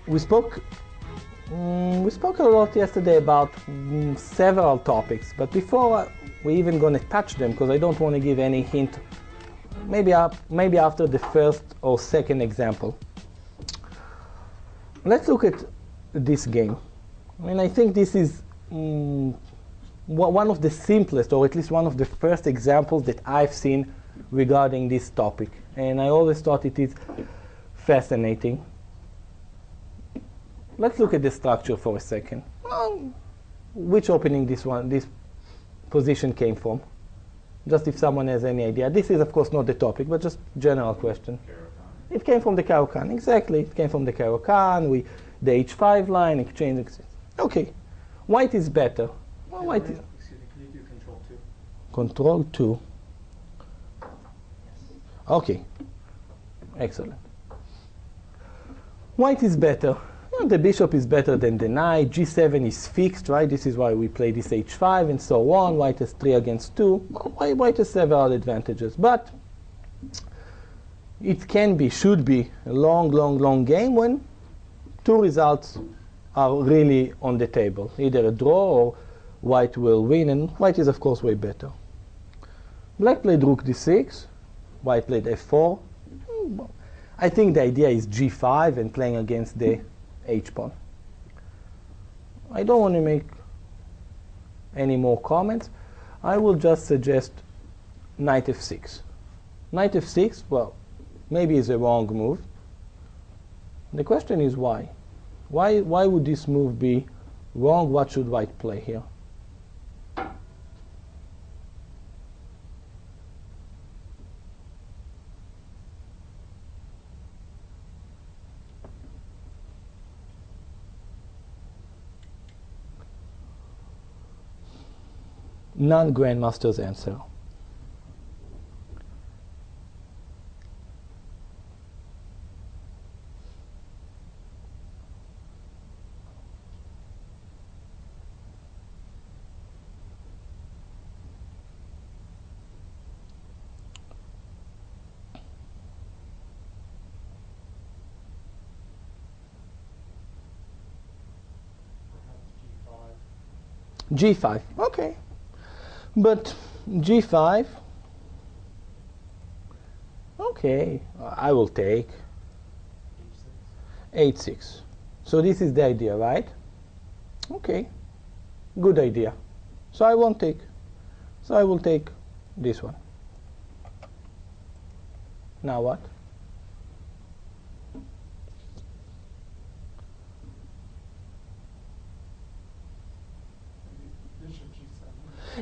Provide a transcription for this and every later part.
We spoke a lot yesterday about several topics, but before we're even going to touch them, because I don't want to give any hint, maybe after the first or second example. Let's look at this game. I mean, I think this is one of the simplest, or at least one of the first examples that I've seen regarding this topic, and I always thought it is fascinating. Let's look at the structure for a second. Which opening this position came from? Just if someone has any idea. This is, of course, not the topic, but just general question. Caro-Kann. It came from the Caro-Kann, exactly. It came from the Caro-Kann. The H5 line, exchange. Okay. White is better. Well, white is. Excuse me, can you do control 2? Control 2. Okay. Excellent. White is better. The bishop is better than the knight. G7 is fixed, right? This is why we play this H5 and so on. White has 3 against 2. White has several advantages. But it should be a long game when 2 results are really on the table. Either a draw or white will win, and white is, of course, way better. Black played rook d6. White played f4. I think the idea is g5 and playing against the h-pawn. I don't want to make any more comments. I will just suggest knight f6. Knight f6, well, maybe is a wrong move. The question is why? Why would this move be wrong? What should white play here? Non-grandmaster's answer. G5. Okay. But g5, okay, I will take h6. So this is the idea, right? Okay, good idea. So I won't take. So I will take this one. Now what?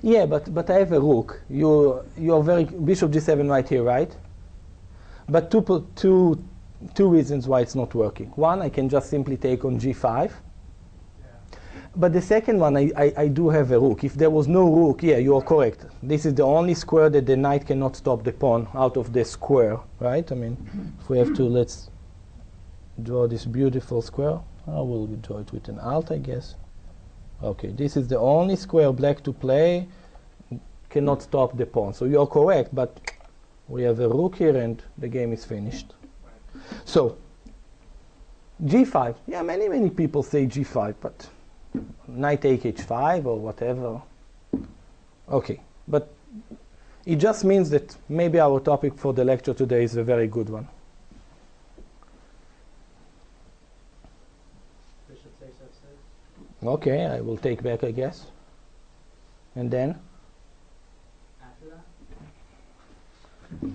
Yeah, but I have a rook. You're very bishop g7 right here, right? But two reasons why it's not working. One, I can just simply take on g5. Yeah. But the second one, I do have a rook. If there was no rook, yeah, you are correct. This is the only square that the knight cannot stop the pawn out of the square, right? I mean, if we have to, let's draw this beautiful square. I will draw it with an alt, I guess. Okay, this is the only square black to play, cannot stop the pawn. So you're correct, but we have a rook here and the game is finished. Right. So, g5. Yeah, many people say g5, but knight take h5 or whatever. Okay, but it just means that maybe our topic for the lecture today is a very good one. Okay, I will take back, I guess. And then? After F5.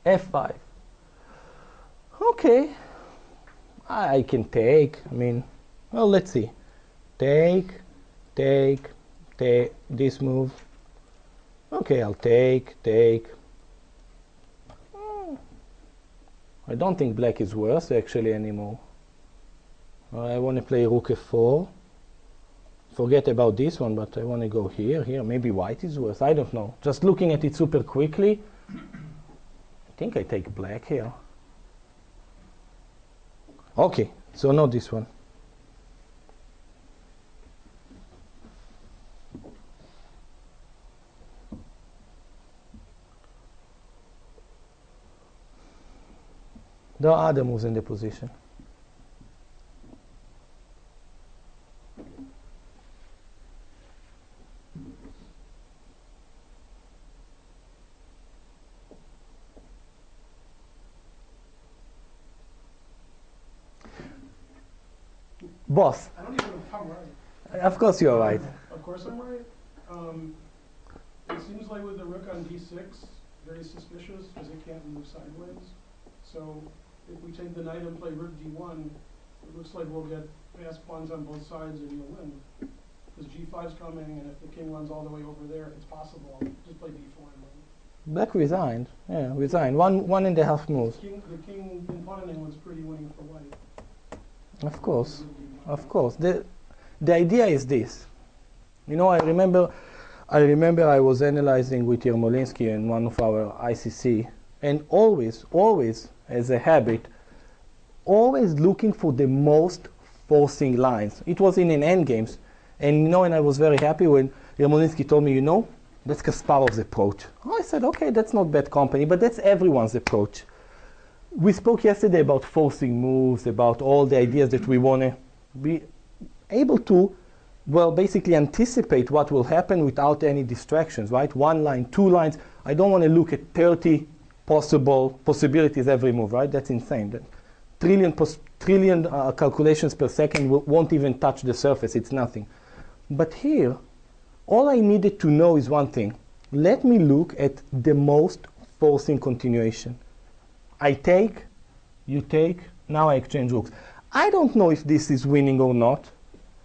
that? F5. Okay. I can take. I mean, well, let's see. Take, this move. Okay, I'll take. I don't think black is worse, actually, anymore. I want to play rook f4. Forget about this one, but I want to go here. Maybe white is worse. I don't know. Just looking at it super quickly, I think I take black here. Okay, so not this one. There are other moves in the position. Boss. I don't even know if I'm right. Of course you're right. Of course I'm right. It seems like with the rook on d6, very suspicious because it can't move sideways. So if we take the knight and play rook d1, it looks like we'll get fast pawns on both sides and you'll win. Because g5's coming, and if the king runs all the way over there, it's possible. Just play d4 and win. Black resigned. Yeah, resigned. 1.5 moves. The king in pawn was pretty winning for white. Of course. Of course. The idea is this. You know, I remember I was analyzing with Yermolinsky in one of our ICC, and always, as a habit, always looking for the most forcing lines. It was in an endgames, and you know, and I was very happy when Yermolinsky told me, you know, that's Kasparov's approach. Oh, I said, okay, that's not bad company, but that's everyone's approach. We spoke yesterday about forcing moves, about all the ideas that we want to be able to, well, basically anticipate what will happen without any distractions, right? 1 line, 2 lines. I don't want to look at 30 possibilities every move, right? That's insane. That trillion calculations per second won't even touch the surface. It's nothing. But here, all I needed to know is one thing. Let me look at the most forcing continuation. I take, you take, now I exchange rooks. I don't know if this is winning or not,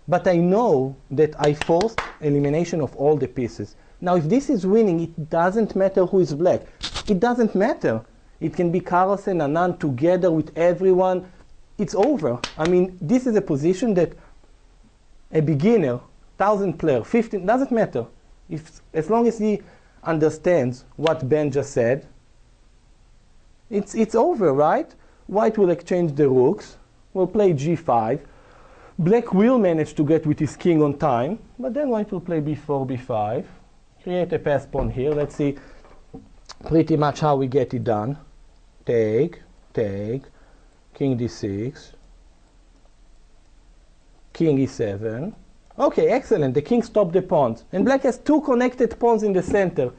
but I know that I forced elimination of all the pieces. Now, if this is winning, it doesn't matter who is black. It doesn't matter. It can be Carlsen and Anand together with everyone. It's over. I mean, this is a position that a beginner, 1,000 player, 15, doesn't matter. As long as he understands what Ben just said, it's over, right? White will exchange the rooks. We'll play g5. Black will manage to get with his king on time, but then white will play b4, b5. Create a pass pawn here. Let's see pretty much how we get it done. Take, king d6, king e7. Okay, excellent. The king stopped the pawns. And black has 2 connected pawns in the center.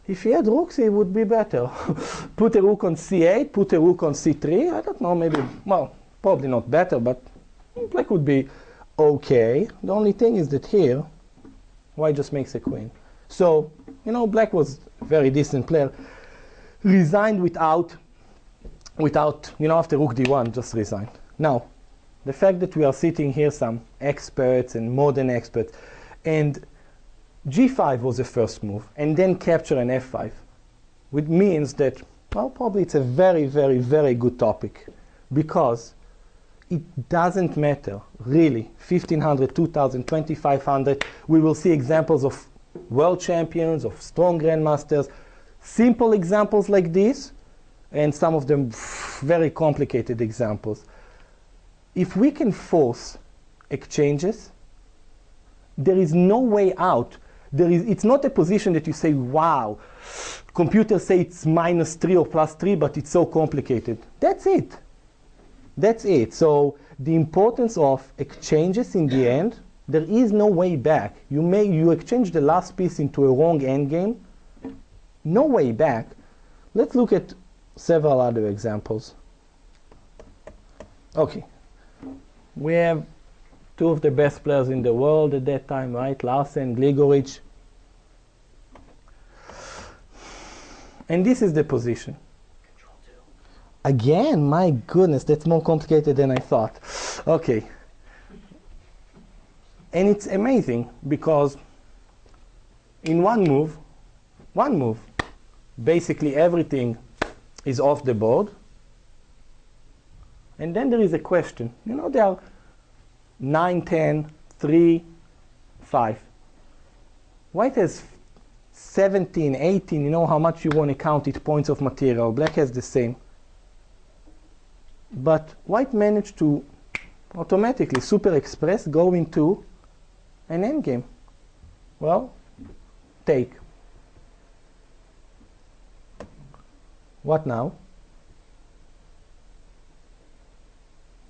If he had rooks, it would be better. Put a rook on c8, put a rook on c3. I don't know, maybe, well, probably not better, but black would be okay. The only thing is that here, white just makes a queen. So, you know, black was a very decent player. Resigned without, you know, after rook d1, just resigned. Now, the fact that we are sitting here, some experts and modern experts, and g5 was the first move, and then capture an f5, which means that, well, probably it's a very, very, very good topic, because it doesn't matter, really, 1,500, 2,000, 2,500. We will see examples of world champions, of strong grandmasters, simple examples like this, and some of them very complicated examples. If we can force exchanges, there is no way out. It's not a position that you say, wow, computers say it's -3 or +3, but it's so complicated. That's it. That's it. So the importance of exchanges in the end, there is no way back. You exchange the last piece into a wrong endgame, no way back. Let's look at several other examples. Okay. We have 2 of the best players in the world at that time, right? Larsen, Gligoric. And this is the position. Control 2. Again, my goodness, that's more complicated than I thought. Okay. And it's amazing because in one move, basically everything is off the board. And then there is a question. You know, there are 9, 10, 3, 5. White has 17, 18, you know how much you want to count it, points of material. Black has the same. But white managed to automatically, super express, go into an endgame. Well, take. What now?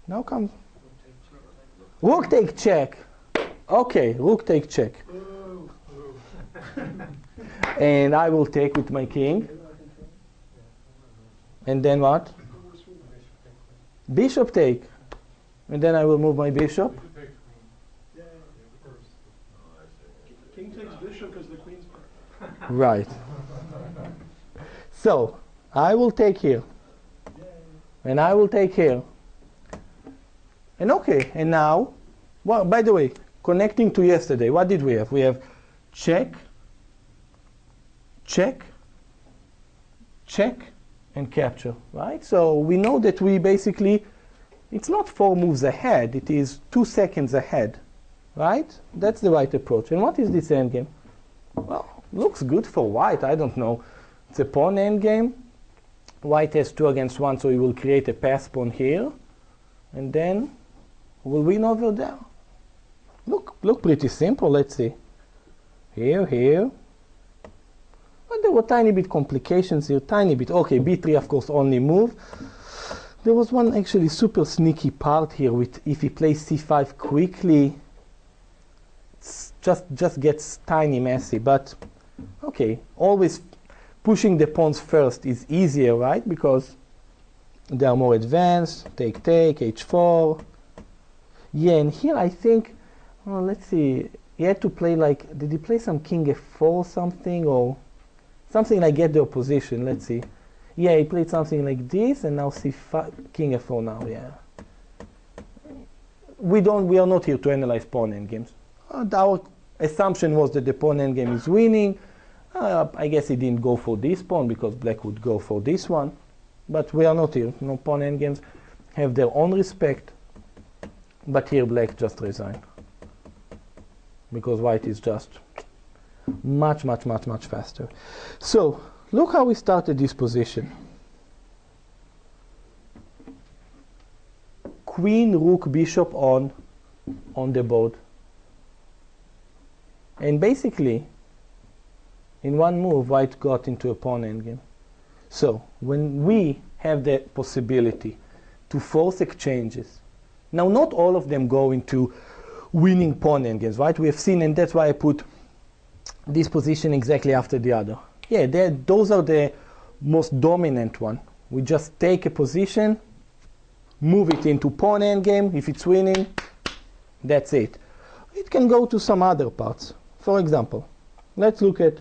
Now comes rook take check. Okay, rook take check. Ooh. And I will take with my king. And then what? Bishop take. And then I will move my bishop. Yeah. King takes bishop because the queen's part. Right. So, I will take here. And I will take here. And okay, and now, well, by the way, connecting to yesterday, what did we have? We have check, check, check, and capture, right? So we know that we basically, it's not 4 moves ahead, it is 2 seconds ahead, right? That's the right approach. And what is this endgame? Well, looks good for white, I don't know. It's a pawn endgame. White has 2 against 1, so he will create a pass pawn here, and then we'll win over there. Look pretty simple, let's see. Here. But there were tiny bit complications here, tiny bit. Okay, b3 of course only move. There was one actually super sneaky part here with if he plays c5 quickly, it's just gets tiny messy, but okay, always pushing the pawns first is easier, right? Because they are more advanced. Take, h4. Yeah, and here I think, well, let's see, he had to play like, did he play some king f4 something, or something like get the opposition, let's see. Yeah, he played something like this, and now c5, king f4 now, yeah. We are not here to analyze pawn endgames. Our assumption was that the pawn endgame is winning. I guess he didn't go for this pawn because black would go for this one. But we are not here. No, pawn endgames have their own respect. But here black just resigned. Because white is just much faster. So, look how we started this position. Queen, rook, bishop on the board. And basically, in one move, white got into a pawn endgame. So, when we have the possibility to force exchanges, now not all of them go into winning pawn endgames, right? We have seen, and that's why I put this position exactly after the other. Yeah, those are the most dominant one. We just take a position, move it into pawn endgame. If it's winning, that's it. It can go to some other parts. For example, let's look at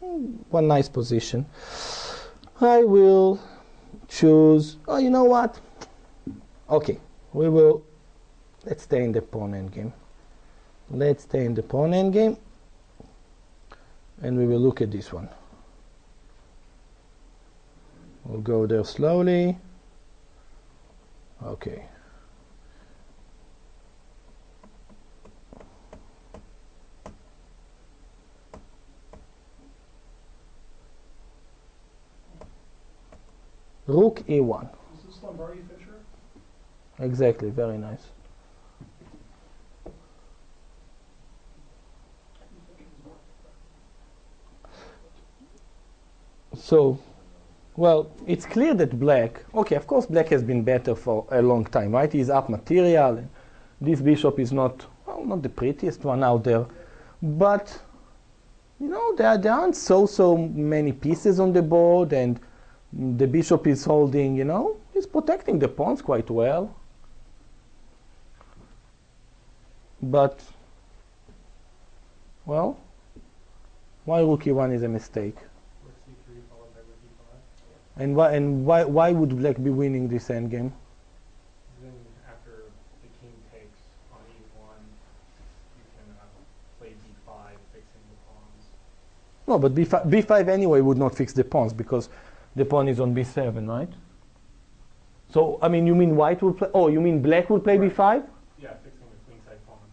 one nice position. I will choose, oh, you know what? Okay, let's stay in the pawn endgame. Let's stay in the pawn endgame, and we will look at this one. We'll go there slowly. Okay. Rook e1. Is this Lombardi Fischer? Exactly, very nice. So, well, it's clear that black, okay, of course black has been better for a long time, right? He's up material, and this bishop is not, well, not the prettiest one out there, but, you know, there aren't so many pieces on the board, and the bishop is holding, you know, he's protecting the pawns quite well. But, well, why rook e1 is a mistake? Rook c3 followed by rook e5. And why would black be winning this endgame? Then after the king takes on e1, you can play d5, fixing the pawns. No, but b5 anyway would not fix the pawns because the pawn is on b7, right? So, I mean, you mean white will play, oh, you mean black will play b5? Yeah, fixing the queenside pawns.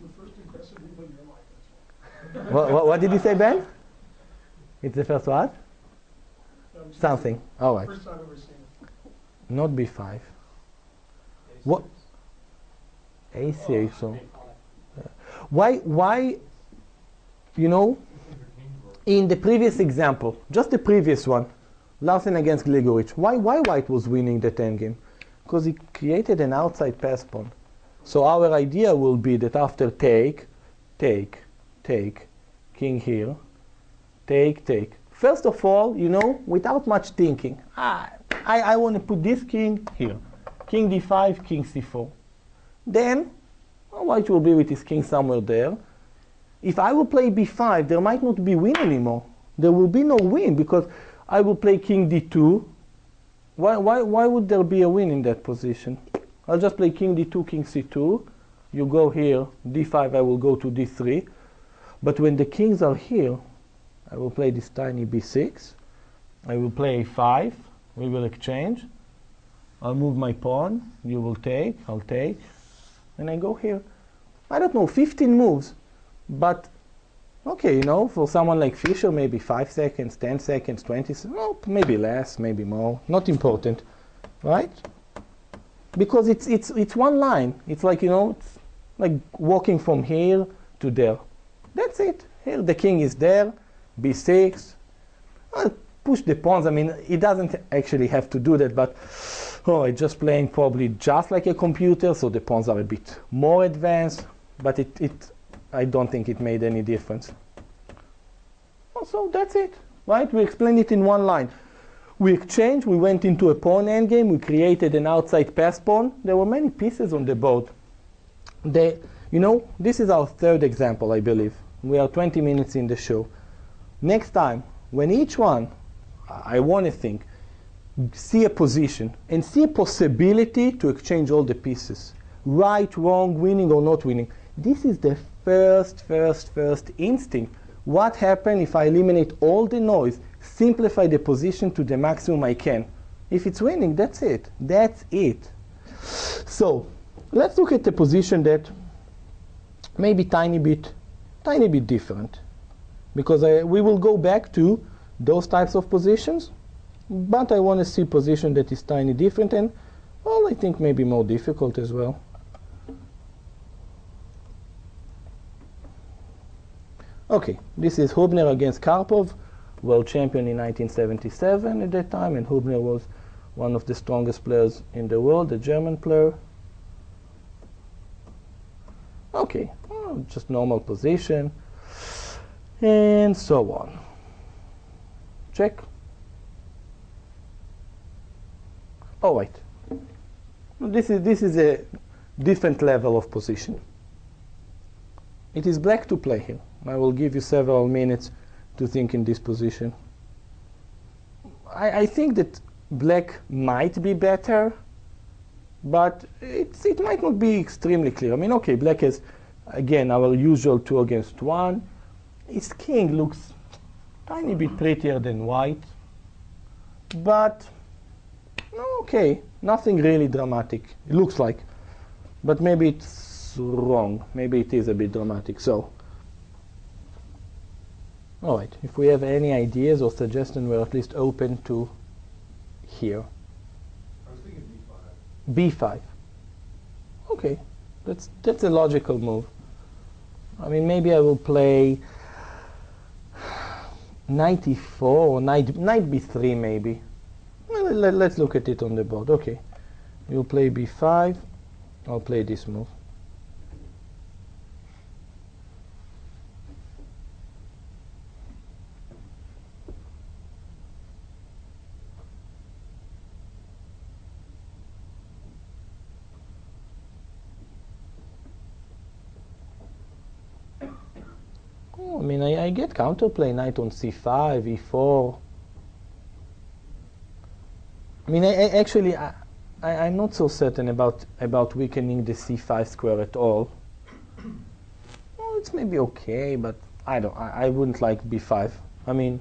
The first aggressive move in your life. What did you say, Ben? It's the first what? Something. All right. First time I've ever seen it. Not b5. What? a6. So why? You know, in the previous example, just the previous one, Larsen against Gligorich. Why white was winning that endgame? Because he created an outside pass pawn. So our idea will be that after take, king here, take. First of all, without much thinking, I want to put this king here. King d5, king c4. Then, white will be with his king somewhere there. If I will play b5, there might not be win anymore. There will be no win because I will play king d2. Why would there be a win in that position? I'll just play king d2, king c2. You go here, d5, I will go to d3. But when the kings are here, I will play this tiny b6. I will play a5. We will exchange. I'll move my pawn. You will take. I'll take. And I go here. I don't know, 15 moves. But, okay, for someone like Fischer, maybe 5 seconds, 10 seconds, 20 seconds. Oh, maybe less, maybe more. Not important, right? Because it's one line. It's like, it's like walking from here to there. That's it. Here the king is there. b6. I'll push the pawns. I mean, it doesn't actually have to do that, but it's just playing probably just like a computer, so the pawns are a bit more advanced, but I don't think it made any difference. So that's it, right? We explained it in one line. We exchanged, we went into a pawn endgame, we created an outside pass pawn. There were many pieces on the board. This is our third example, I believe. We are 20 minutes in the show. Next time, when each one, I want to think, see a position and see a possibility to exchange all the pieces. Right, wrong, winning or not winning. This is the first instinct. What happens if I eliminate all the noise, simplify the position to the maximum I can? If it's winning, that's it. That's it. So, let's look at the position that maybe tiny bit different. Because we will go back to those types of positions, but I want to see position that is tiny different and, well, I think maybe more difficult as well. Okay, this is Hubner against Karpov, world champion in 1977 at that time, and Hubner was one of the strongest players in the world, a German player. Okay, well, just normal position, and so on. Check. Oh, wait. This is a different level of position. It is black to play here. I will give you several minutes to think in this position. I think that black might be better, but it might not be extremely clear. I mean, okay, black has, again, our usual 2 against 1. His king looks tiny bit prettier than white, but okay, nothing really dramatic. It looks like, but maybe it's wrong. Maybe it is a bit dramatic. So, all right. If we have any ideas or suggestions, we're at least open to hear. I was thinking b5. b5. Okay, that's a logical move. I mean, maybe I will play knight e4 or knight b3 maybe. Well, let's look at it on the board. Okay, you'll play b5. I'll play this move. Oh, I mean, I get counterplay, knight on c5, e4. I mean, actually, I'm not so certain about weakening the c5 square at all. Well, it's maybe okay, but I wouldn't like b5. I mean,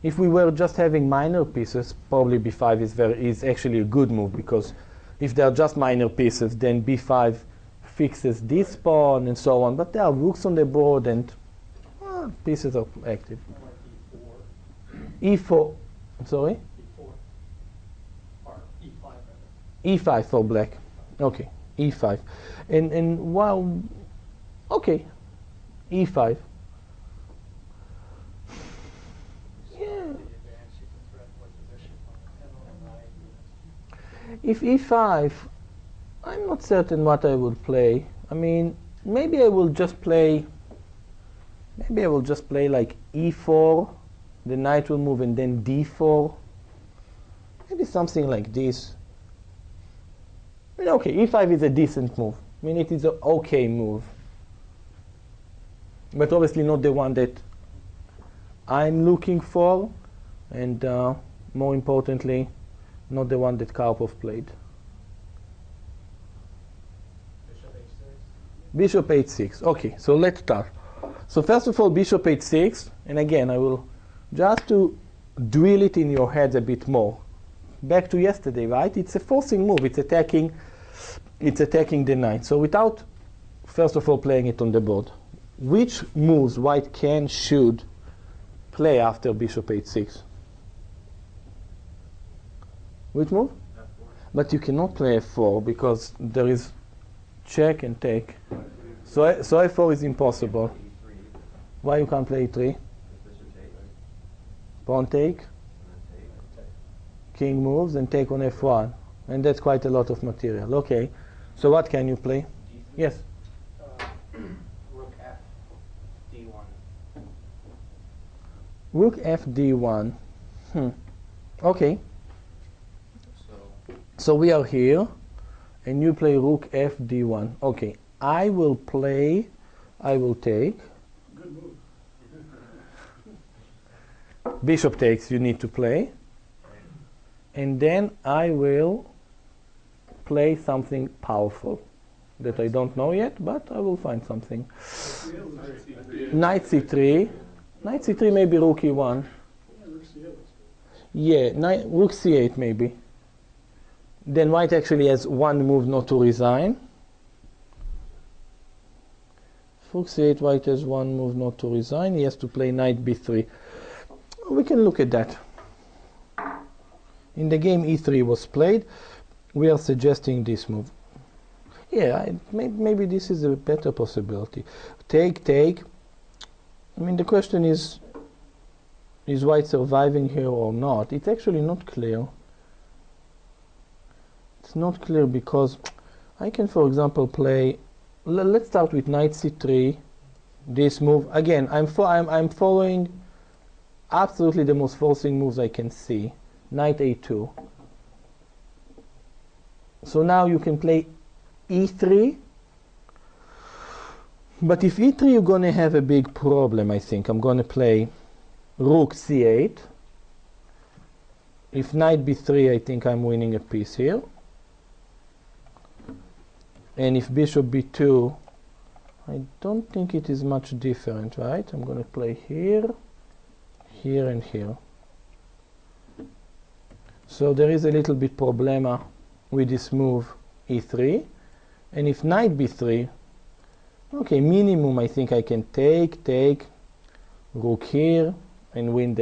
if we were just having minor pieces, probably b5 is actually a good move, because if they are just minor pieces, then b5 fixes this pawn and so on. But there are rooks on the board and pieces are active. Like e4. Sorry? e4. Or e5 rather. e5 for black. Okay, e5. And wow, okay, e5. Yeah, If e5, I'm not certain what I would play. I mean, maybe I will just play like e4, the knight will move, and then d4. Maybe something like this. I mean, okay, e5 is a decent move. I mean, it is an okay move. But obviously not the one that I'm looking for, and more importantly, not the one that Karpov played. Bishop h6. Bishop h6. Okay, so let's start. So first of all, bishop h6, and again, I will just to drill it in your heads a bit more. Back to yesterday, right? It's a forcing move. It's attacking the knight. So without, first of all, playing it on the board, which moves white should play after bishop h6? Which move? F4. But you cannot play f4 because there is check and take. So f4 is impossible. E3, Why you can't play e3? bishop take, Pawn take, and then take. king moves, and take on f1. And that's quite a lot of material. Okay. So what can you play? D3. Yes. Rook F. D1. Rook f d1. Okay. So So we are here, and you play rook f d1. Okay. I will take. Good move. Bishop takes, you need to play. And then I will play something powerful that I don't know yet, but I will find something. Knight c3. Knight c3, maybe rook e1. Yeah, rook c8 maybe. Then white actually has one move not to resign. Rook c8, white has one move not to resign. He has to play knight b3. We can look at that. In the game e3 was played, we are suggesting this move. Yeah, maybe this is a better possibility. Take. I mean, the question is white surviving here or not? It's actually not clear. It's not clear because I can, for example, play. Let's start with knight c3. This move again. I'm following absolutely the most forcing moves I can see. Knight a2. So now you can play e3. But if e3, you're going to have a big problem, I think. I'm going to play rook c8. If knight b3, I think I'm winning a piece here. And if bishop b2, I don't think it is much different, right? I'm going to play here, here, and here. So there is a little bit problema with this move e3. And if knight b3, okay, minimum I think I can take, rook here, and win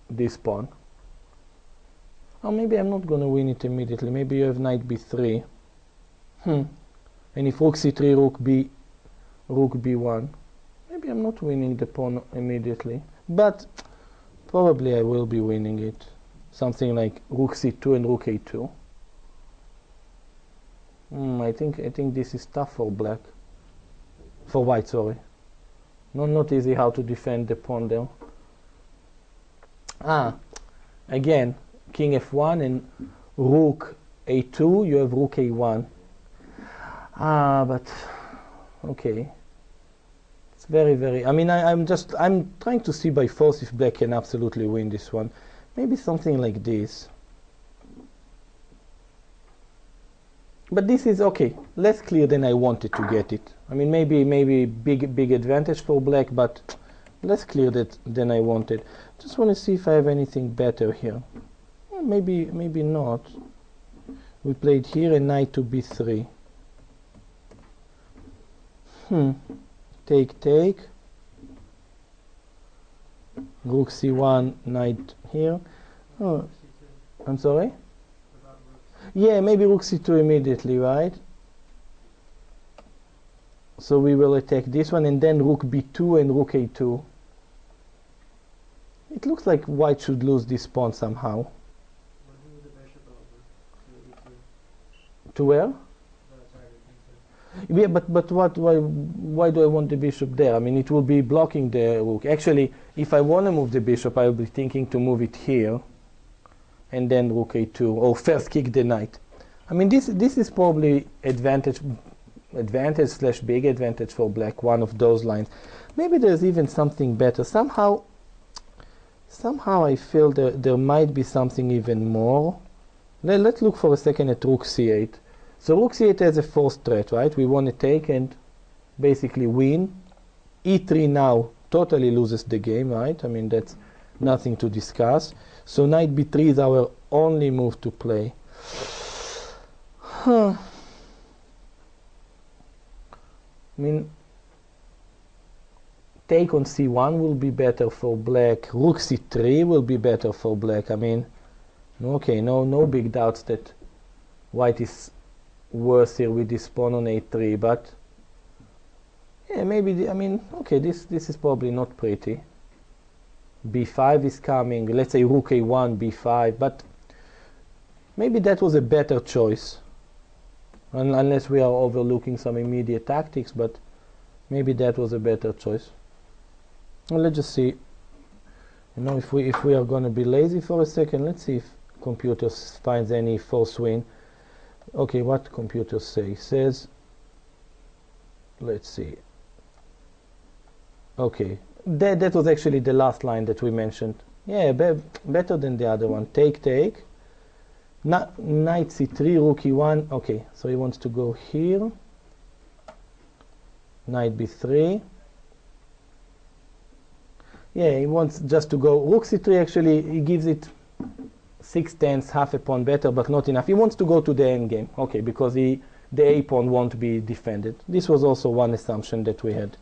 this pawn. Or maybe I'm not going to win it immediately. Maybe you have knight b3. And if rook c3, rook b1, maybe I'm not winning the pawn immediately. But probably I will be winning it. Something like rook c2 and rook a2. I think this is tough for black. For white, sorry. Not easy how to defend the pawn there. Again, king f1 and rook a2, you have rook a1. But okay. It's very, I mean, I'm trying to see by force if black can absolutely win this one. Maybe something like this. But this is okay, less clear than I wanted to get it. I mean, maybe big advantage for black, but less clear than I wanted. Just want to see if I have anything better here. Well, maybe not. We played here a knight to b3. Take. Rook c1, knight here. Oh, I'm sorry? Yeah, maybe rook c2 immediately, right? So we will attack this one, and then rook b2 and rook a2. It looks like white should lose this pawn somehow. To where? The target pieces. Yeah, but why do I want the bishop there? I mean, it will be blocking the rook. Actually, if I want to move the bishop, I will be thinking to move it here, and then rook a2, or first kick the knight. I mean, this is probably advantage slash big advantage for black, one of those lines. Maybe there's even something better. Somehow I feel there might be something even more. Let's look for a second at rook c8. So rook c8 has a forced threat, right? We want to take and basically win. e3 now totally loses the game, right? I mean, that's nothing to discuss. So knight b3 is our only move to play. I mean, take on c1 will be better for black. Rook c3 will be better for black. I mean, okay, no big doubts that white is worse here with this pawn on a3, but yeah, maybe I mean, okay, this is probably not pretty. b5 is coming. Let's say rook a1, b5, but maybe that was a better choice, unless we are overlooking some immediate tactics. But maybe that was a better choice. Well, let's just see. You know, if we are going to be lazy for a second, let's see if computer finds any false win. Okay, what computer says, let's see. Okay, that was actually the last line that we mentioned. Yeah, better than the other one. Take. Knight c3, rook e1. Okay, so he wants to go here. Knight b3. Yeah, he wants just to go rook c3. Actually, he gives it 6/10, half a pawn better, but not enough. He wants to go to the endgame. Okay, because the a pawn won't be defended. This was also one assumption that we had.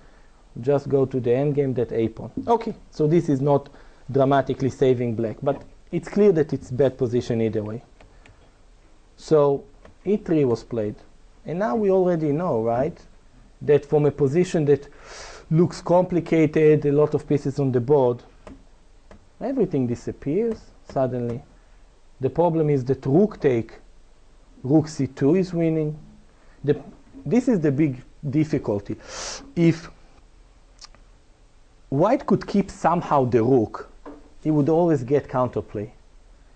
Just go to the endgame, that a pawn. Okay, so this is not dramatically saving black, but it's clear that it's bad position either way. So e3 was played, and now we already know, right, that from a position that looks complicated, a lot of pieces on the board, everything disappears suddenly. The problem is that rook c2 is winning. This is the big difficulty. If white could keep somehow the rook, he would always get counterplay.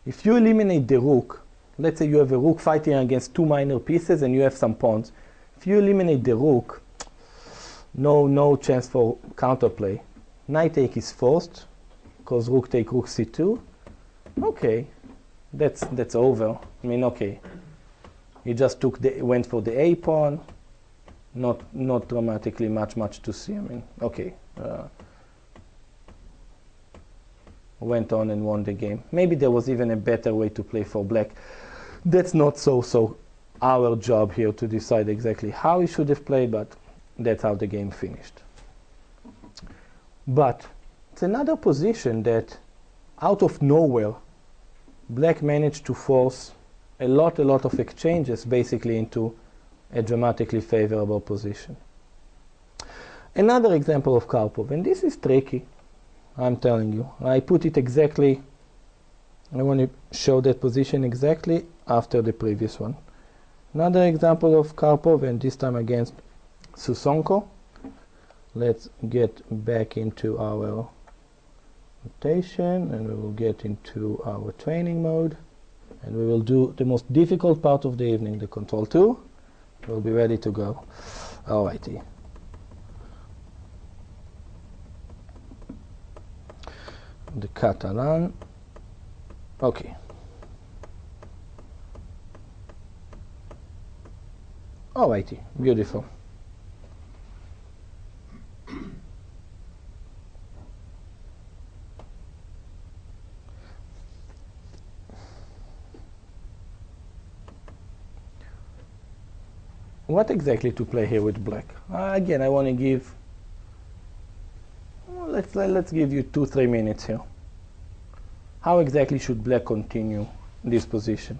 If you eliminate the rook, let's say you have a rook fighting against two minor pieces and you have some pawns. If you eliminate the rook, no chance for counterplay. Knight take is forced because rook take rook c2. Okay, that's over. I mean, okay, he just went for the a pawn. Not dramatically much to see. I mean, okay, went on and won the game. Maybe there was even a better way to play for black. That's not so our job here to decide exactly how he should have played, but that's how the game finished. But it's another position that out of nowhere black managed to force a lot of exchanges basically into a dramatically favorable position. Another example of Karpov, and this is tricky, I'm telling you. I put it exactly, I want to show that position exactly after the previous one. Another example of Karpov, and this time against Susonko. Let's get back into our rotation, and we will get into our training mode, and we will do the most difficult part of the evening, the control 2. We'll be ready to go. Alrighty. The Catalan. Okay. Alrighty, beautiful. What exactly to play here with black? Again, I want to give, well, let's give you 2-3 minutes here. How exactly should black continue this position?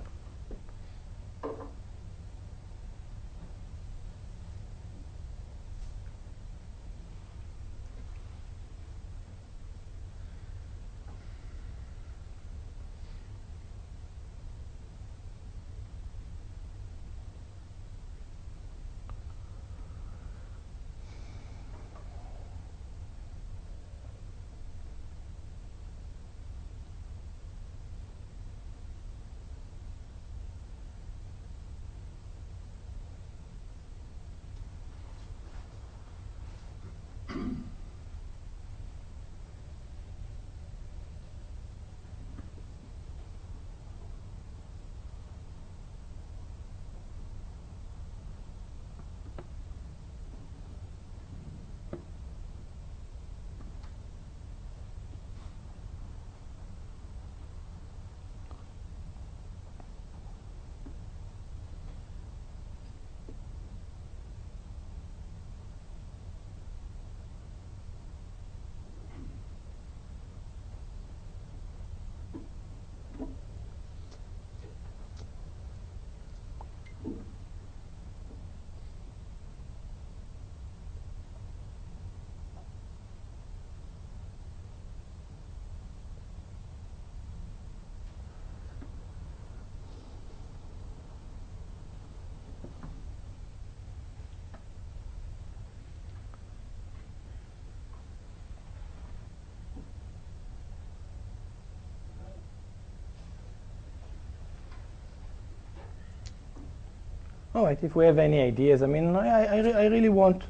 All right, if we have any ideas, I mean, I really want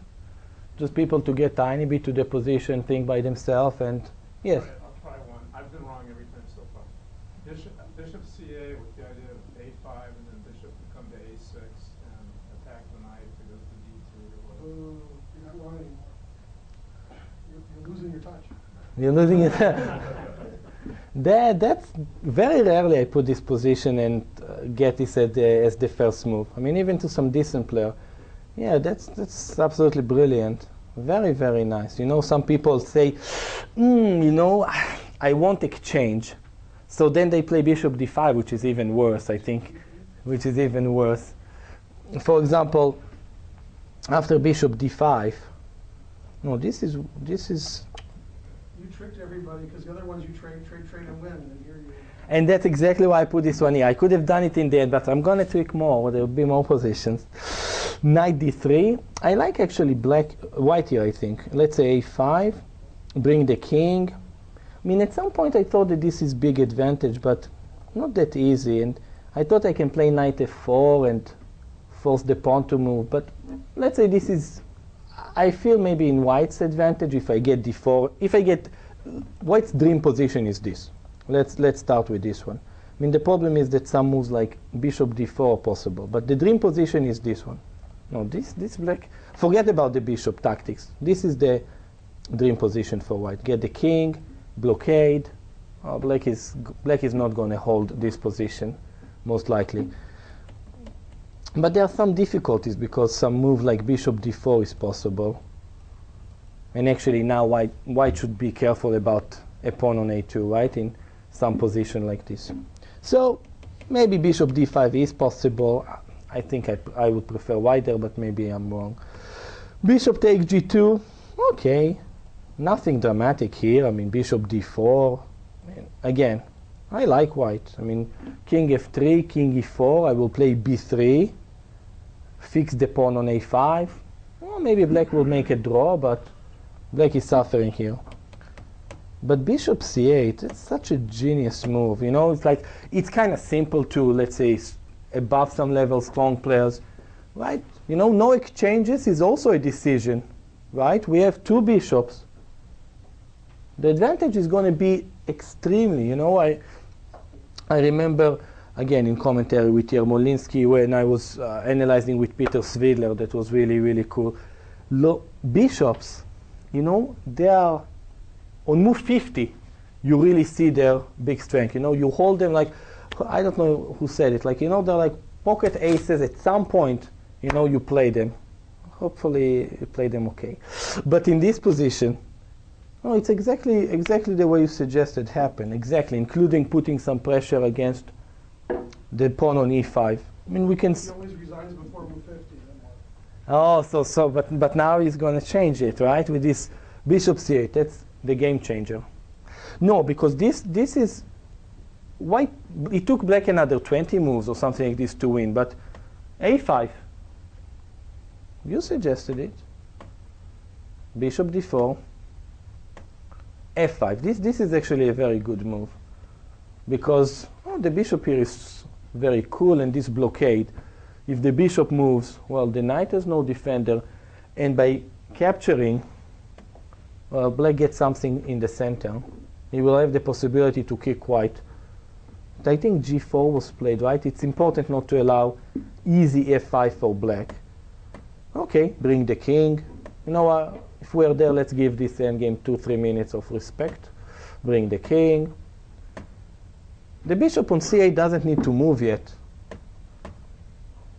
just people to get tiny bit to the position, think by themselves, and yes. All right, I'll try one. I've been wrong every time so far. Bishop CA with the idea of A5 and then bishop to come to A6 and attack the knight if it goes to D3 or whatever. You're not wrong anymore. You're losing your touch. You're losing it. That's very rarely I put this position and get this as the first move. I mean, even to some decent player, yeah, that's absolutely brilliant. Very, very nice. You know, some people say, you know, I want exchange. So then they play bishop d5, which is even worse, I think, which is even worse. For example, after bishop d5, no, this is. You tricked everybody because the other ones you trade and win, and here you. And that's exactly why I put this one here. I could have done it in the end, but I'm going to tweak more. There will be more positions. Knight d3. I like actually white here, I think. Let's say a5. Bring the king. I mean, at some point I thought that this is big advantage, but not that easy. And I thought I can play knight f4 and force the pawn to move. But let's say this is, I feel maybe in white's advantage if I get d4. If I get, white's dream position is this. Let's start with this one. I mean, the problem is that some moves like bishop d4 are possible, but the dream position is this one. No, this black, forget about the bishop tactics. This is the dream position for white. Get the king, blockade. Oh, black is not going to hold this position, most likely. But there are some difficulties because some move like bishop d4 is possible. And actually now white should be careful about a pawn on a2, right, in some position like this. So maybe bishop d5 is possible. I think I would prefer white there, but maybe I'm wrong. Bishop takes g2. Okay, nothing dramatic here. I mean, bishop d4. Again, I like white. I mean, king f3, king e4. I will play b3. Fix the pawn on a5. Well, maybe black will make a draw, but black is suffering here. But bishop c8, it's such a genius move. You know, it's kind of simple to, let's say, above some level, strong players, right? You know, no exchanges is also a decision, right? We have two bishops. The advantage is going to be extremely, you know, I remember, again, in commentary with Yermolinsky, when I was analyzing with Peter Svidler, that was really, really cool. Bishops, you know, they are, on move 50, you really see their big strength. You know, you hold them like, I don't know who said it, like, you know, they're like pocket aces. At some point, you know, you play them. Hopefully you play them okay. But in this position, no, it's exactly the way you suggested happen. Exactly, including putting some pressure against the pawn on e5. I mean, we can. He always resigns before move 50. Oh, but now he's going to change it, right? With this bishop c8, that's the game changer. No, because this is white. It took black another 20 moves or something like this to win, but a5. You suggested it. Bishop d4. f5. This is actually a very good move because the bishop here is very cool, and this blockade. If the bishop moves, well, the knight has no defender, and by capturing, well, black gets something in the center. He will have the possibility to kick white. But I think g4 was played, right? It's important not to allow easy f5 for black. Okay, bring the king. You know, if we're there, let's give this endgame 2-3 minutes of respect. Bring the king. The bishop on c8 doesn't need to move yet.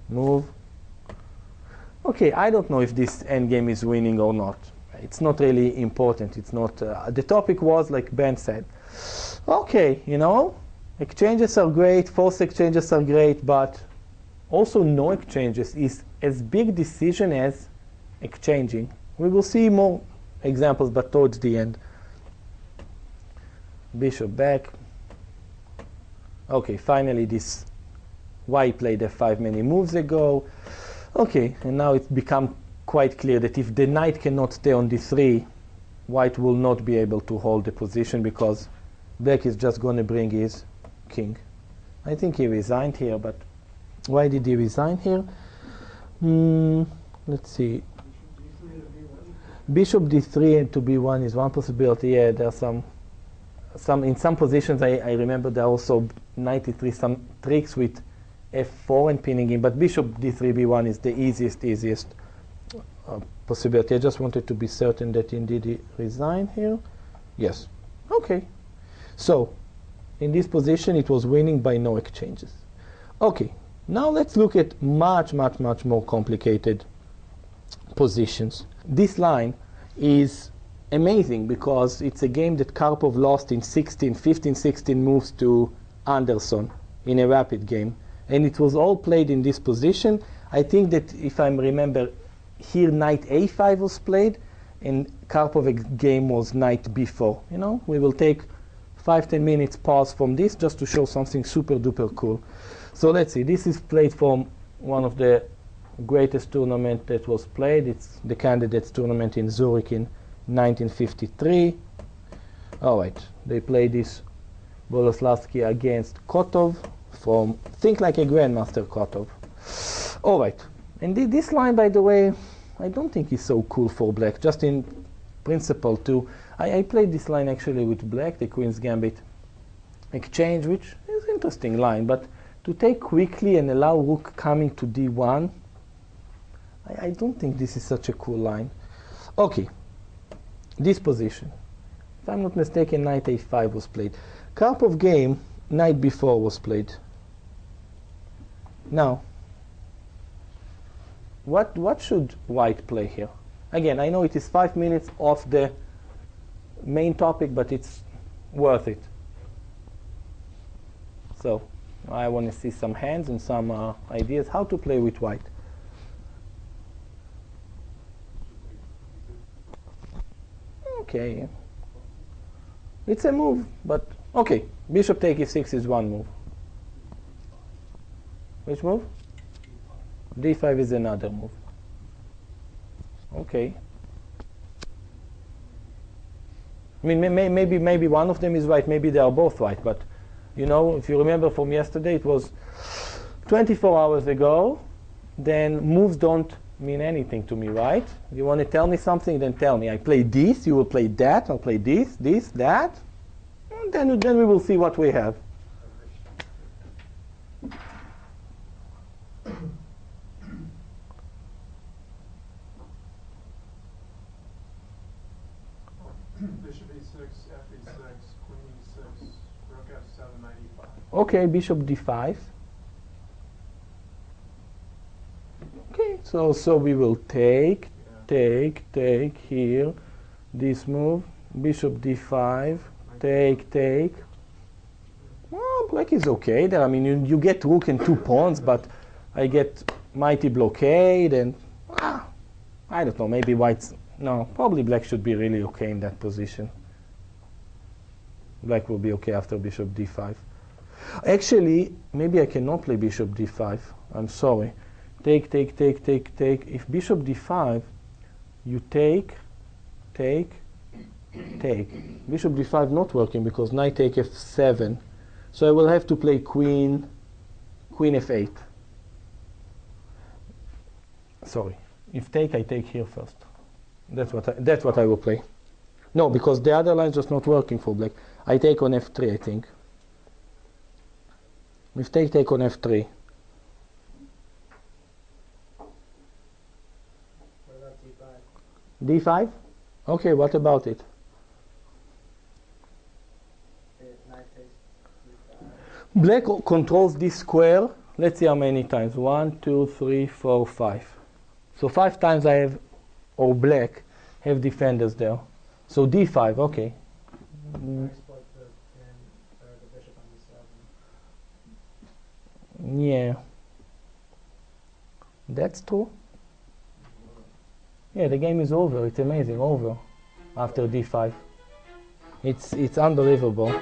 Move. Okay, I don't know if this endgame is winning or not. It's not really important. It's not. The topic was, like Ben said, okay, you know, exchanges are great, forced exchanges are great, but also no exchanges is as big decision as exchanging. We will see more examples, but towards the end. Bishop back. Okay, finally this white played f5 many moves ago. Okay, and now it's become quite clear that if the knight cannot stay on d3, white will not be able to hold the position because black is just going to bring his king. I think he resigned here, but why did he resign here? Let's see. Bishop D3 to B1. Bishop d3 and to b1 is one possibility. Yeah, there are some in some positions. I remember there are also knight e3 some tricks with f4 and pinning in, but bishop d3 b1 is the easiest possibility. I just wanted to be certain that indeed he resigned here. Yes. Okay. So in this position it was winning by no exchanges. Okay. Now let's look at much more complicated positions. This line is amazing because it's a game that Karpov lost in 15-16 moves to Anderson in a rapid game, and it was all played in this position. I think that if I remember here knight a5 was played and Karpov's game was knight b4. You know, we will take 5-10 minutes pause from this just to show something super duper cool. So let's see, this is played from one of the greatest tournament that was played. It's the Candidates Tournament in Zurich in 1953. All right, they played this Boleslavsky against Kotov from Think Like a Grandmaster Kotov. All right, and this line, by the way, I don't think is so cool for black, just in principle too. I played this line actually with black, the Queen's Gambit exchange, which is an interesting line, but to take quickly and allow rook coming to d1, I don't think this is such a cool line. Okay, this position. If I'm not mistaken, knight a5 was played. Karpov game, knight b4 was played. Now, what should white play here? Again, I know it is 5 minutes off the main topic, but it's worth it. So, I want to see some hands and some ideas how to play with white. Okay, it's a move, but okay. Bishop take e6 is one move. Which move? d5 is another move. Okay. I mean, maybe one of them is right. Maybe they are both right. But you know, if you remember from yesterday, it was 24 hours ago. Then moves don't mean anything to me, right? You want to tell me something, then tell me. I play this, you will play that. I'll play this, that. And then we will see what we have. Bishop e6, f6, queen e6, rook f7, knight e5. Okay, bishop d5. Okay, so we will take here, this move, bishop d5, take. Well, black is okay there. I mean, you get rook and 2 pawns, but I get mighty blockade, and I don't know, maybe white's, no, probably black should be really okay in that position. Black will be okay after bishop d5. Actually, maybe I cannot play bishop d5. I'm sorry. Take. If bishop d5, you take. Bishop d5 not working because knight take f7. So I will have to play queen f8. Sorry. If take, I take here first. That's what I will play. No, because the other line is just not working for black. I take on f3, I think. If take on f3. What about d5? d5? Okay, what about it? Knight takes d5. Black controls this square. Let's see how many times. 1, 2, 3, 4, 5. So 5 times I have, or black, have defenders there. So d5, okay. Exploit the bishop on d7. Yeah. That's true. Yeah, the game is over. It's amazing, over after d5. It's unbelievable.